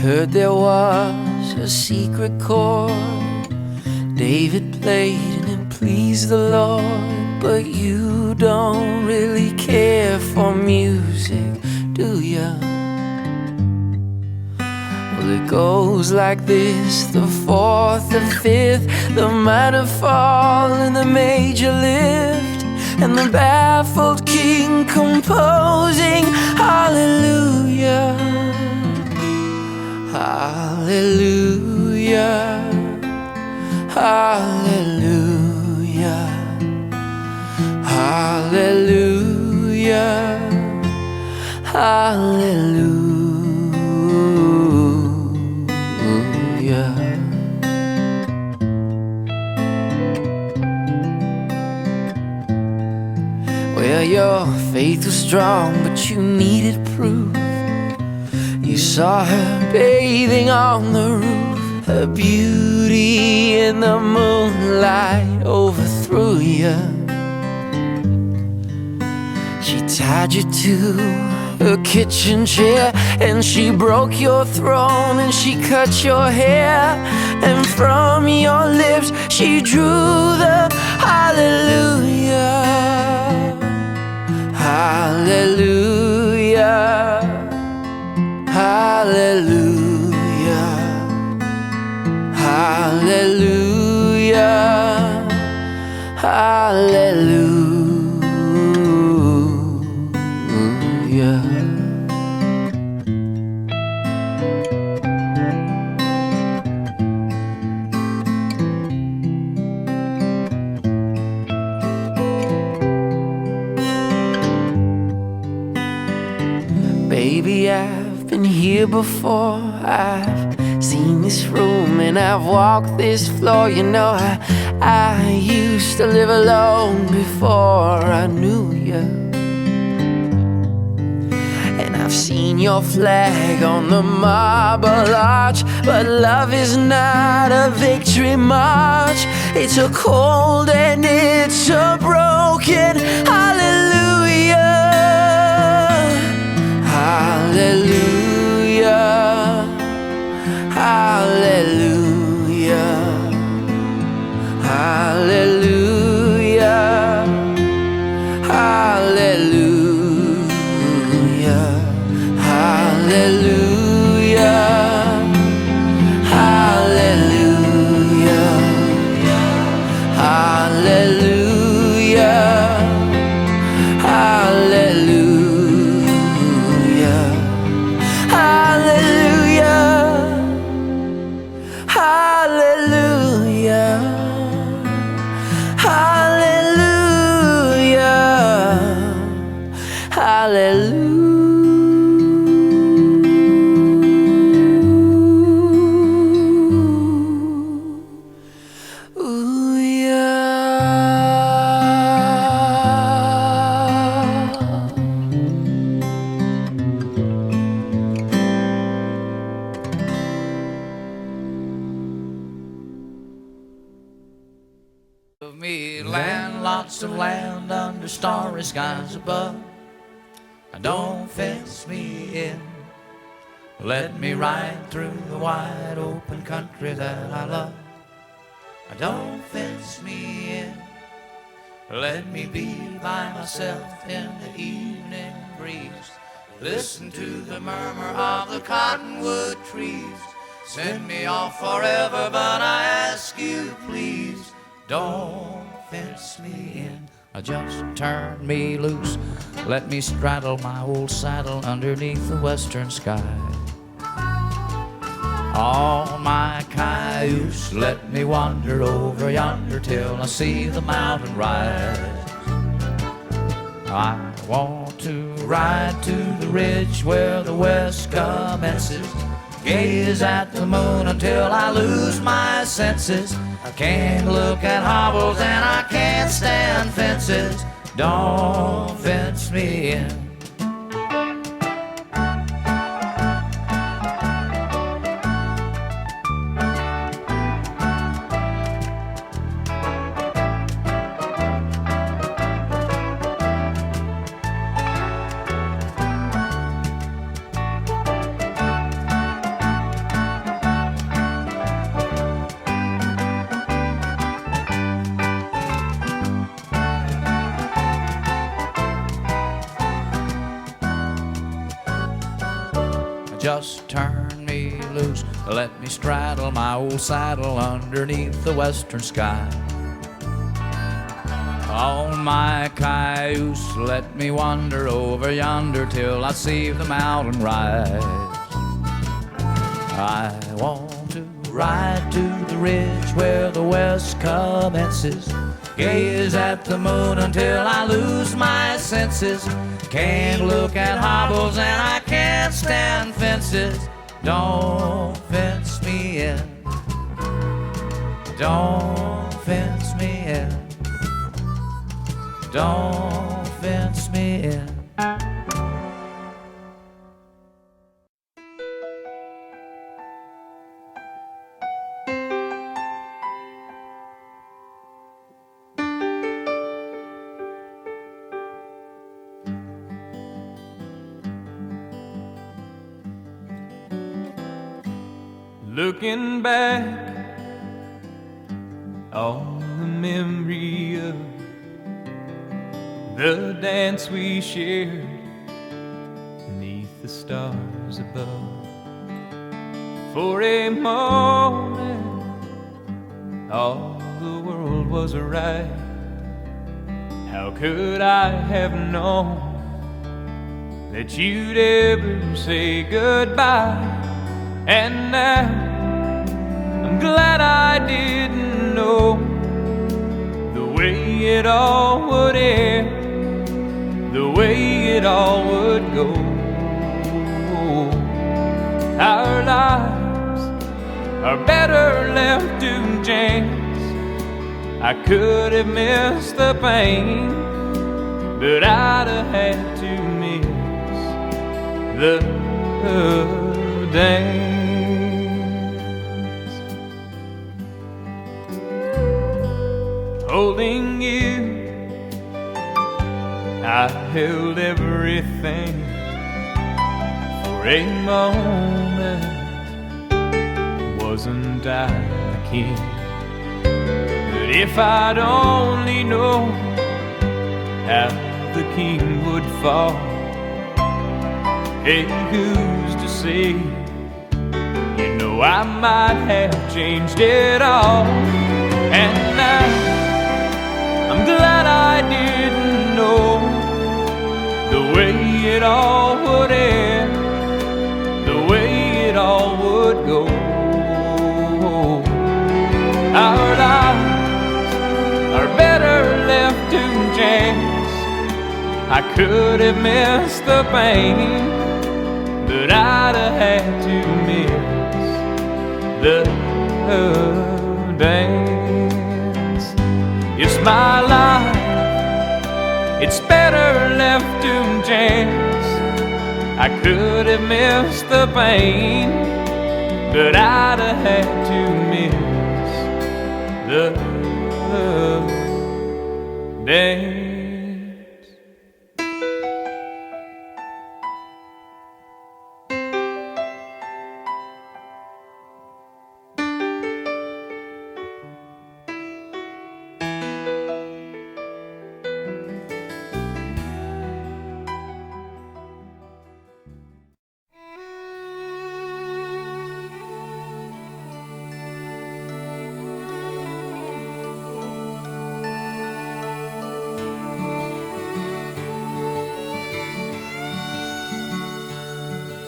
Heard there was a secret chord David played and it pleased the Lord. But you don't really care for music, do ya? Well, it goes like this: the fourth, the fifth, the minor fall and the major lift, and the baffled king composing hallelujah, hallelujah, hallelujah, hallelujah, hallelujah. Well, your faith was strong, but you needed proof. You saw her bathing on the roof. Her beauty in the moonlight overthrew you. She tied you to her kitchen chair, and she broke your throne, and she cut your hair, and from your lips she drew the hallelujah, hallelujah, hallelujah, hallelujah, hallelujah. Baby, I've been here before. I've seen this room and I've walked this floor. You know, I used to live alone before I knew you. And I've seen your flag on the marble arch. But love is not a victory march. It's a cold and it's a broken hallelujah, hallelujah, hallelujah, hallelujah, hallelujah, hallelujah, hallelujah, hallelujah, hallelujah, hallelujah, hallelujah, hallelujah. Of me land, lots of land under starry skies above. Don't fence me in. Let me ride through the wide open country that I love. Don't fence me in. Let me be by myself in the evening breeze. Listen to the murmur of the cottonwood trees. Send me off forever, but I ask you please, don't fence me in. Just turn me loose. Let me straddle my old saddle underneath the western sky. All my cayuse, let me wander over yonder till I see the mountain rise. I want to ride to the ridge where the west commences. Gaze at the moon until I lose my senses. I can't look at hobbles and I can't stand fences. Don't fence me in. just turn me loose. Let me straddle my old saddle underneath the western sky. On my cayuse, let me wander over yonder till I see the mountain rise. I want to ride to the ridge where the west commences, gaze at the moon until I lose my senses. Can't look at hobbles and I can't stand fences. Don't fence me in. Don't fence me in. Don't fence me in. Looking back on the memory of the dance we shared beneath the stars above. For a moment, all the world was right. How could I have known that you'd ever say goodbye? And now I'm glad I didn't know the way it all would end, the way it all would go. Our lives are better left to chance. I could have missed the pain, but I'd have had to miss the dance. Holding you, I held everything. For a moment, wasn't I the king? But if I'd only known how the king would fall, hey, who's to say? You know I might have changed it all. And now I'm glad I didn't know the way it all would end, the way it all would go. Our lives are better left to chance. I could have missed the pain, but I'd have had to miss the dance. It's my life, it's better left to chance. I could have missed the pain, but I'd have had to miss the dance.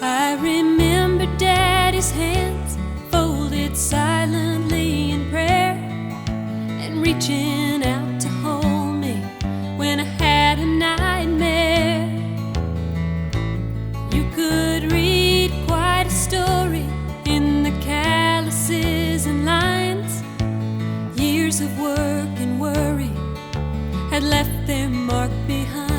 I remember Daddy's hands folded silently in prayer, and reaching out to hold me when I had a nightmare. You could read quite a story in the calluses and lines. Years of work and worry had left their mark behind.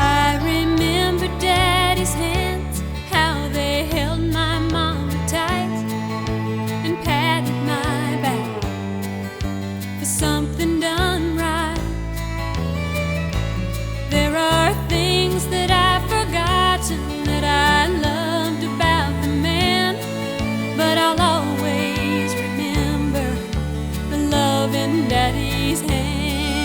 I remember Daddy's hands, how they held my mama tight and patted my back for something done right. There are things that I've forgotten that I loved about the man, but I'll always remember the love in Daddy's hands.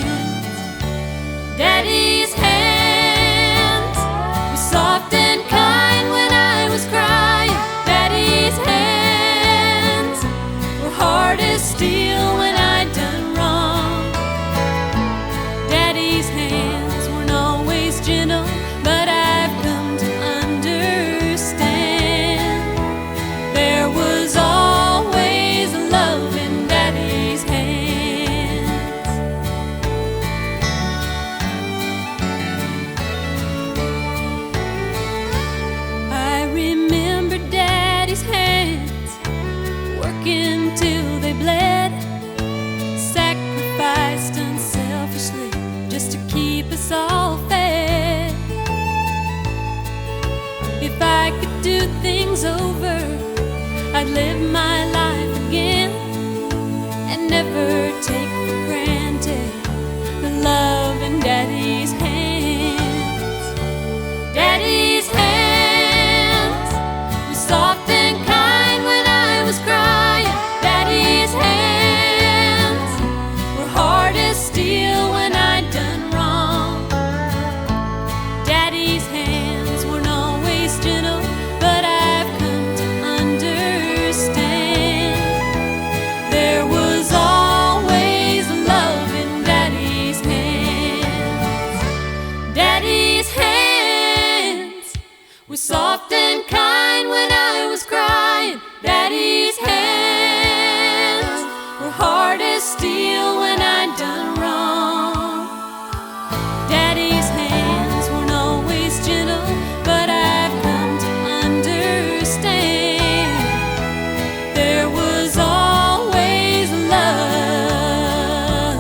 If I could do things over, I'd live my life again and never take for granted the love in Daddy's hands. Daddy's hands were soft and kind when I was crying. Daddy's hands were hard as steel when I'd done wrong. Daddy's hands weren't always gentle, but I've come to understand there was always love in Daddy's hands. Daddy's hands were soft and kind when I was crying. Daddy's hands were hard as steel when I'd done wrong. Daddy's hands weren't always gentle, but I've come to understand there was always love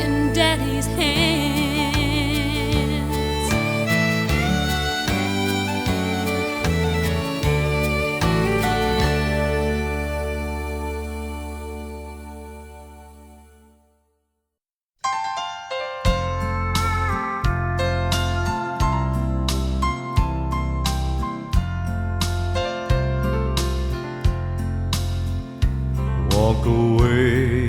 in Daddy's hands. Walk away,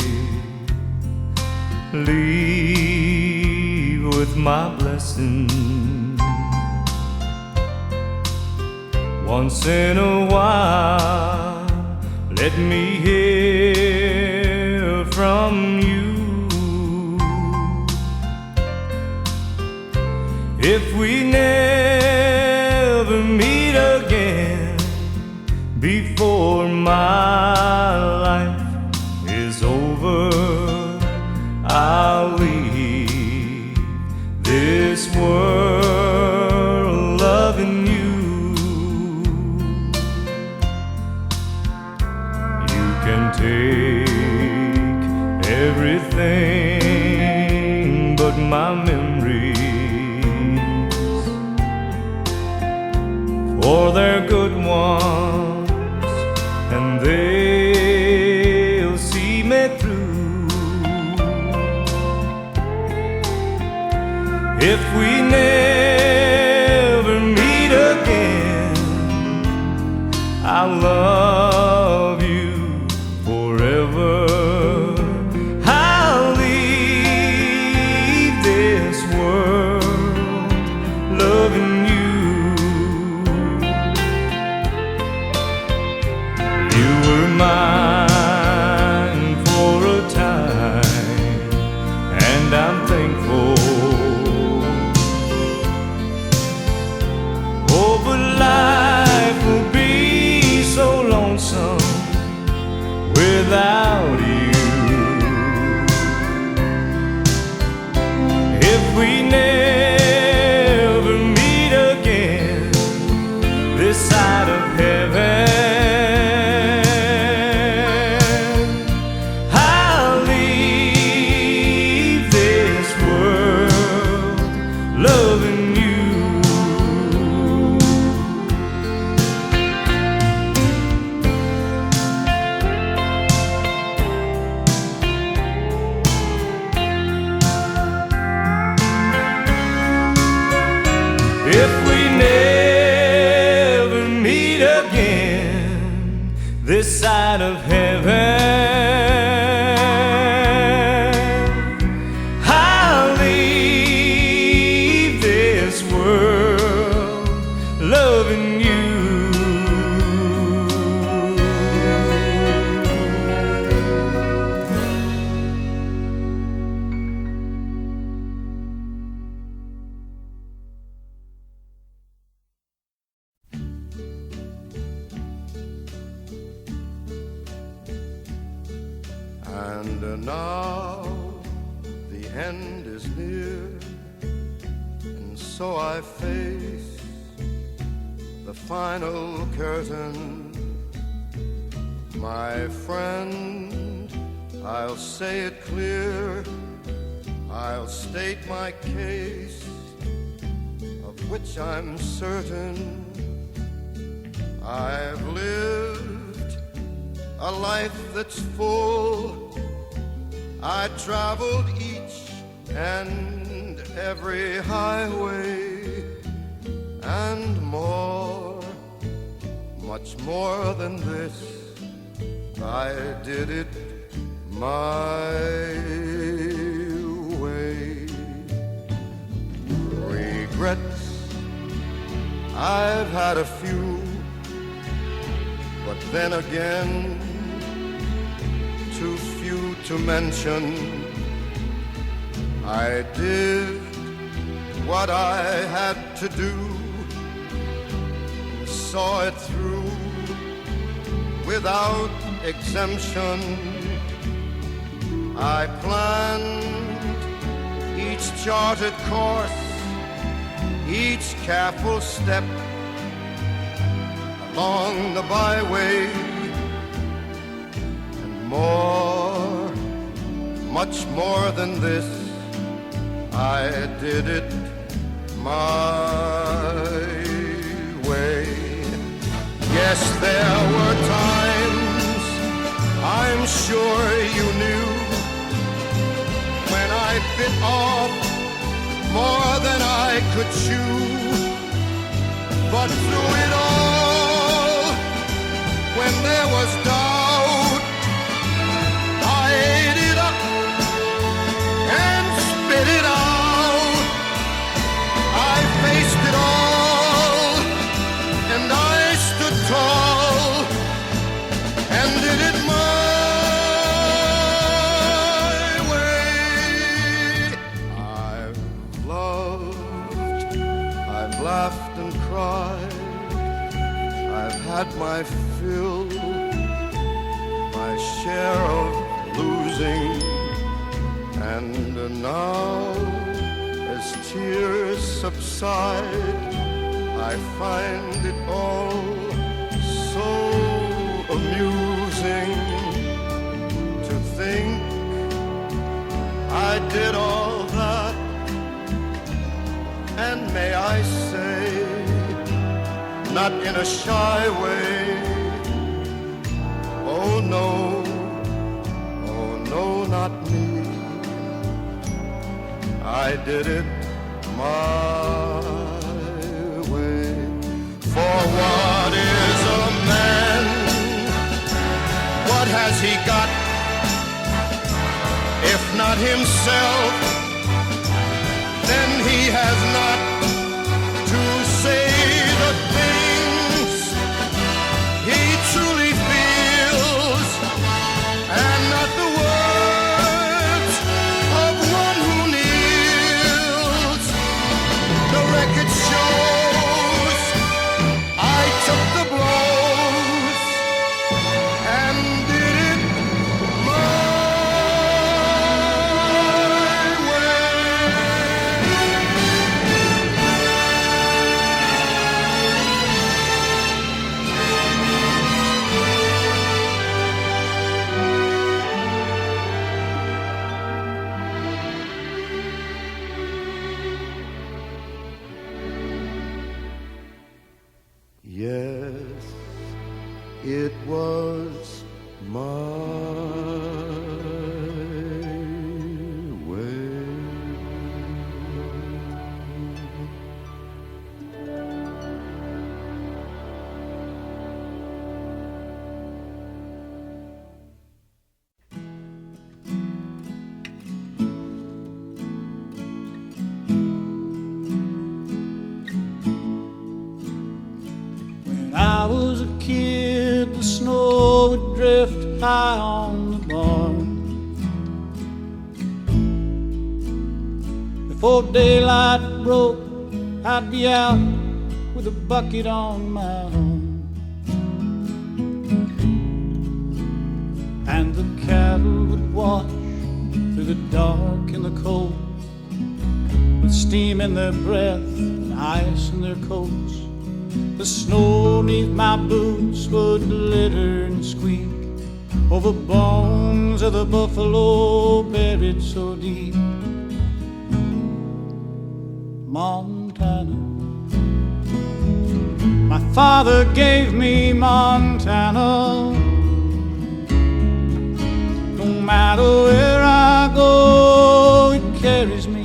leave with my blessing. Once in a while, let me hear from you. If we never meet again before my life is over, I'll leave this world loving you. You can take everything but my memories, for they're good ones and they'll see me through. If we never meet again, I'll love you forever. I'll leave this world loving you. You were mine for a time, and I'm thankful. Oh, but life will be so lonesome without you. If we never meet again this side of heaven, I'll leave this world loving you. If we never meet again this side of heaven, I'll leave this world loving you. And now the end is near, and so I face the final curtain. My friend, I'll say it clear, I'll state my case of which I'm certain I've lived a life that's full. I traveled each and every highway and more, much more than this. I did it my way. Regrets, I've had a few, but then again, too few to mention. I did what I had to do, saw it through without exemption. I planned each charted course, each careful step along the byway, and more, much more than this, I did it my way. Yes, there were times, I'm sure you knew, when I bit off more than I could chew. But through it all, when there was doubt, I ate it up and spit it out. I faced it all, and I stood tall and did it my way. I've loved, I've laughed and cried, I've had my fill, my share of losing, and now, as tears subside, I find it all so amusing to think I did all that, and may I say, not in a shy way, oh no, not me. I did it my way. For what is a man? What has he got? If not himself, then he has not to say the things he truly feels, and not the words of one who kneels. The record shows I took the blows and did it my Yes, it was my way. When I was a kid, the snow would drift high on the barn. Before daylight broke, I'd be out with a bucket on my arm. And the cattle would wash through the dark and the cold, with steam in their breath and ice in their coats. The snow neath my boots would glitter and squeak over bones of the buffalo buried so deep. Montana, father gave me Montana. No matter where I go, it carries me.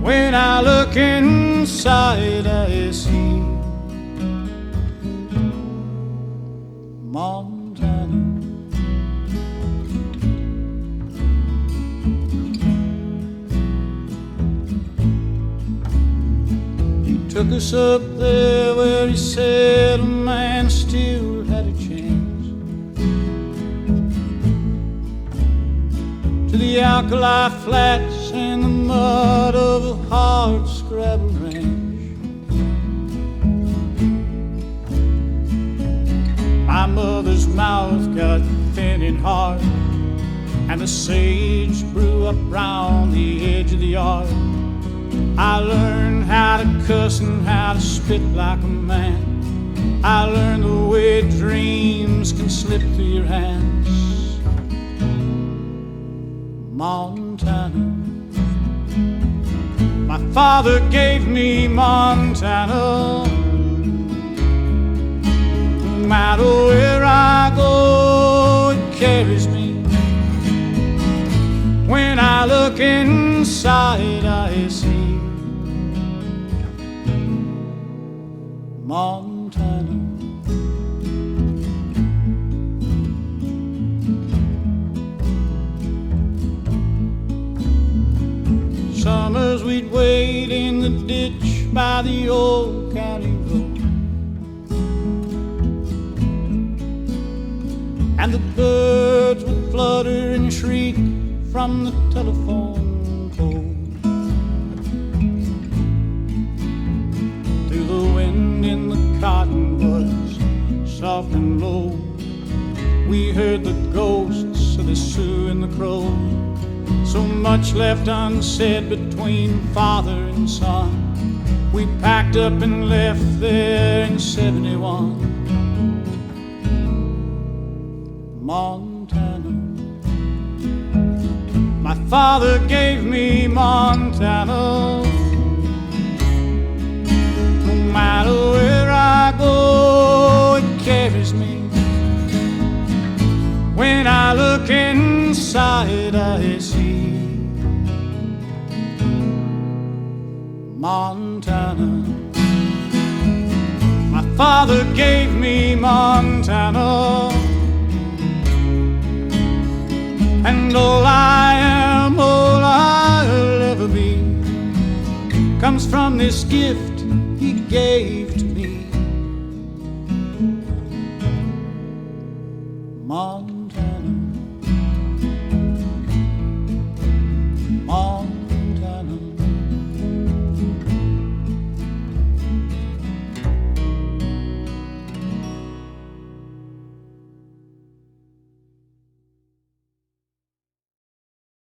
When I look inside, I see Montana. He took us up there where he said a man still had a chance. To the alkali flats and the mud of a hard scrabble range. My mother's mouth got thin and hard, and the sage grew up round the edge of the yard. I learned how to cuss and how to spit like a man. I learned the way dreams can slip through your hands. Montana. My father gave me Montana. No matter where I go, it carries me. When I look inside, I see Montana. Summers we'd wait in the ditch by the old county road, and the birds would flutter and shriek from the telephone pole. Through the wind in the cottonwoods, soft and low, we heard the ghosts of the Sioux and the Crow. So much left unsaid between father and son. We packed up and left there in 71. Montana. My father gave me Montana. No matter where I go, it carries me. When I look inside, I see Montana. My father gave me Montana, and all I am, all I'll ever be, comes from this gift he gave